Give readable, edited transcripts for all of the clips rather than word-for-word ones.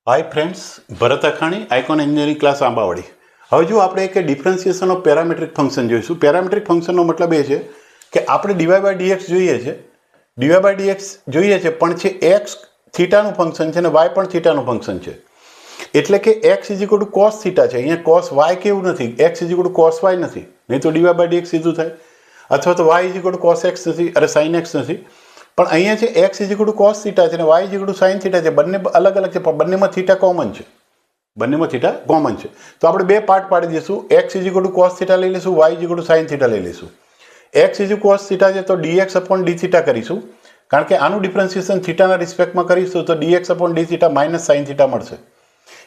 Hi friends, ભરત અખાણી, icon engineering class આંબાવાડી. હવે જો આપણે એક ડિફરન્સિએશન ઓફ પેરામેટ્રિક ફંક્શન જોઈશું. પેરામેટ્રિક ફંક્શનનો મતલબ એ છે કે આપણે ડીવાય બાય ડીએક્સ જોઈએ છે, ડીવાય બાય ડીએક્સ જોઈએ છે, પણ છે એક્સ થીટાનું ફંક્શન છે અને વાય પણ થીટાનું ફંક્શન છે. એટલે કે x is equal to cos theta છે. અહીંયા કોસ વાય કેવું નથી, x is equal to cos y નથી, નહીં તો ડીવાય બાય ડીએક્સ સીધું થાય. અથવા તો y is equal to cos x નથી, અરે સાઇન એક્સ નથી. પણ અહીંયા છે x is equal to cos theta છે અને y is equal to sine theta છે. બંને અલગ અલગ છે, પણ બંનેમાં થીટા કોમન છે. બંનેમાં થીટા કોમન છે. તો આપણે બે પાર્ટ પાડી દઈશું. X is equal to cos theta લઈ લઈશું, y is equal to sine theta લઈ લઈશું. એક્સ ઇઝ કોસ થીટા છે તો ડીએક્સ અપોન ડી થીટા કરીશું, કારણ કે આનું ડિફરન્સિએશન થીટાના રિસ્પેક્ટમાં કરીશું તો d x upon d theta minus sine theta મળશે.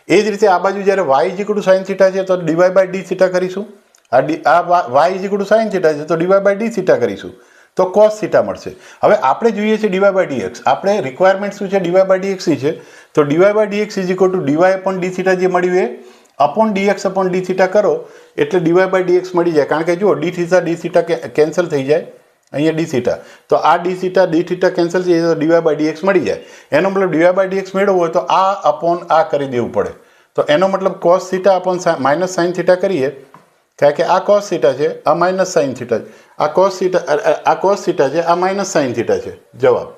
એ જ રીતે આ બાજુ જ્યારે y is equal to sine theta છે તો ડીવાય બાય ડી થીટા કરીશું. આ y is equal to sine theta છે તો ડીવાય બાય ડી થીટા કરીશું, તો કોસ થીટા મળશે. હવે આપણે જોઈએ છે ડીવાય બાય ડીએક્સ. આપણે રિક્વાયરમેન્ટ શું છે ડીવાય બાય ડીએક્સની છે, તો d y by d x is equal to d y upon d theta જે મળ્યું એ upon d x upon d theta કરો એટલે ડીવાય બાય ડીએક્સ મળી જાય. કારણ કે જુઓ ડી થીટા કેન્સલ થઈ જાય, અહીંયા ડી થીટા, તો આ ડી થીટા કેન્સલ થઈ જાય તો ડીવાય બાય ડીએક્સ મળી જાય. એનો મતલબ ડીવાય બાય ડીએક્સ મેળવવો હોય તો આ અપોન આ કરી દેવું પડે. તો એનો મતલબ cos theta upon minus sine theta કરીએ, કારણ કે આ કોસ થીટા છે, આ માઇનસ સાઇન થીટા છે, આ કોસ થીટા છે, આ માઇનસ સાઇન થીટા છે. જવાબ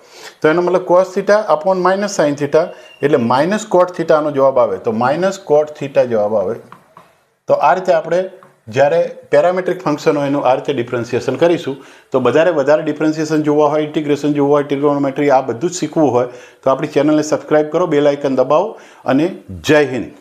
તો એનો મતલબ cos theta upon minus sine theta એટલે માઇનસ કોટ થીટાનો જવાબ આવે, તો માઇનસ કોટ થીટા જવાબ આવે. તો આ રીતે આપણે જ્યારે પેરામેટ્રિક ફંક્શન હોય એનું આ રીતે ડિફરન્સિએશન કરીશું. તો વધારે ડિફરન્સિએશન જોવા હોય, ઇન્ટિગ્રેશન જોવા હોય, ટ્રિગોનોમેટ્રી, આ બધું જ શીખવું હોય તો આપણી ચેનલને સબસ્ક્રાઈબ કરો, બેલ આઇકન દબાવો અને જય હિન્દ.